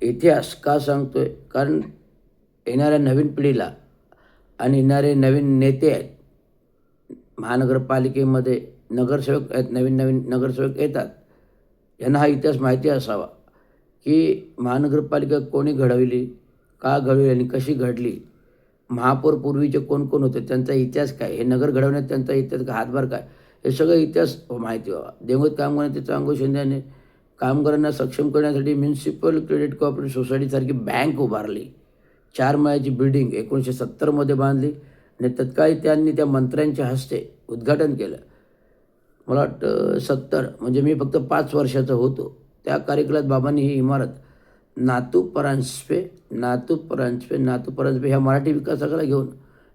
इतिहास का सांगतोय? कारण येणाऱ्या नवीन पिढीला आणि येणारे नवीन नेते आहेत, महानगरपालिकेमध्ये नगरसेवक आहेत, नवीन-नवीन नगरसेवक येतात. यांना हा इतिहास माहिती असावा, की महानगरपालिका कोणी घडवली, का घडवली आणि कशी घडली? महापौर पूर्वीचे कोण-कोण होते, त्यांचा इतिहास काय? हे नगर घडवण्यात त्यांचा इतिहास हातभार काय? हे सगळं इतिहास माहिती व्हावा. देवगत कामगार नेते चांगो शिंदे यांनी कामगारांना सक्षम करण्यासाठी म्युनिसिपल क्रेडिट कोऑपरेटिव्ह सोसायटीसारखी बँक उभारली. 4 मजल्याची बिल्डिंग 1970 मध्ये बांधली आणि तत्काळी त्यांनी त्या मंत्र्यांच्या हस्ते उद्घाटन केलं. मला वाटतं 70 म्हणजे मी फक्त 5 वर्षाचा होतो. त्या कार्यकालात बाबांनी ही इमारत नातू परांजपे ह्या मराठी विकासकाला घेऊन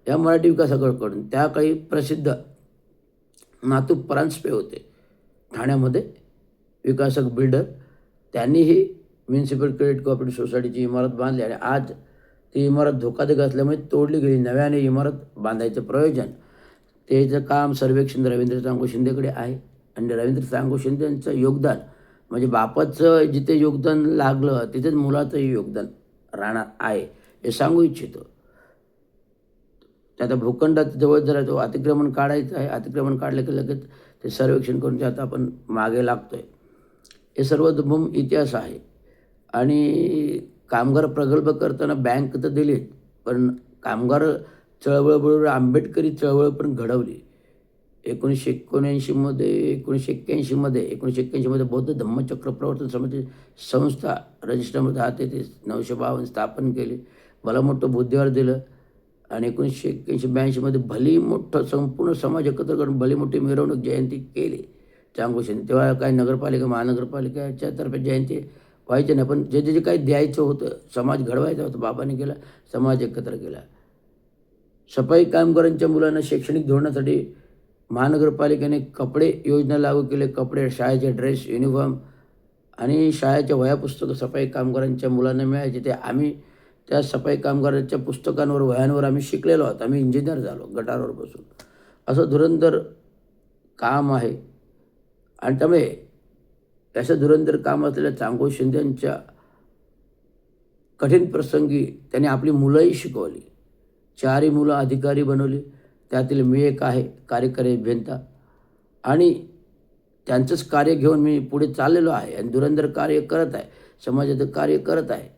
या मराठी विकासकाकडून त्या काही प्रसिद्ध नातू परांजपे होते ठाण्यामध्ये विकासक बिल्डर. त्यांनी ही म्युनिसिपल क्रेडिट कोऑपरेटिव्ह सोसायटीची इमारत बांधली आणि आज ती इमारत धोकादायक असल्यामुळे तोडली गेली. नव्याने इमारत बांधायचं प्रयोजन त्याचं काम सर्वेक्षण रवींद्र चांगो शिंदेकडे आहे आणि रवींद्र चांगो शिंदे यांचं योगदान म्हणजे बापाचं जिथे योगदान लागलं तिथेच मुलाचंही योगदान राहणार आहे हे सांगू इच्छितो. आता भूखंडात जवळ जरा तो अतिक्रमण काढायचं आहे. अतिक्रमण काढलं की लगेच ते सर्वेक्षण करून आता आपण मागे लागतोय. हे सर्व दुर्गम इतिहास आहे आणि कामगार प्रकल्प करताना बँक तर दिलीच, पण कामगार चळवळ आंबेडकरी चळवळ पण घडवली. 1981मध्ये बौद्ध धम्मचक्र प्रवर्तन समिती संस्था रजिस्टरमध्ये हात येते 952 स्थापन केली. भलं मोठं बुद्धिवार दिलं आणि 1981-82मध्ये भली मोठं संपूर्ण समाज एकत्र करून भली मोठी मिरवणूक जयंती केली चांगो शिंदे. तेव्हा काही नगरपालिका महानगरपालिकेच्या तर्फे जयंती व्हायचे नाही, पण जे जे काही द्यायचं होतं समाज घडवायचा होता बाबांनी केला, समाज एकत्र केला. सफाई कामगारांच्या मुलांना शैक्षणिक धोरणासाठी महानगरपालिकेने कपडे योजना लागू केले. कपडे, शाळेचे ड्रेस, युनिफॉर्म आणि शाळेच्या वह्या पुस्तकं सफाई कामगारांच्या मुलांना मिळायचे. ते आम्ही त्या सफाई कामगारांच्या पुस्तकांवर वह्यांवर आम्ही शिकलेलो आहोत. आम्ही इंजिनियर झालो गटारावर बसून. असं धुरंधर काम आहे आणि त्यामुळे त्याचं धुरंधर काम असलेल्या चांगो शिंदे यांच्या कठीण प्रसंगी त्यांनी आपली मुलंही शिकवली. 4ही मुलं अधिकारी बनवली. त्यातील मी एक आहे कार्यकारी अभियंता आणि त्यांचंच कार्य घेऊन मी पुढे चाललेलो आहे आणि धुरंधर कार्य करत आहे, समाजाचं कार्य करत आहे.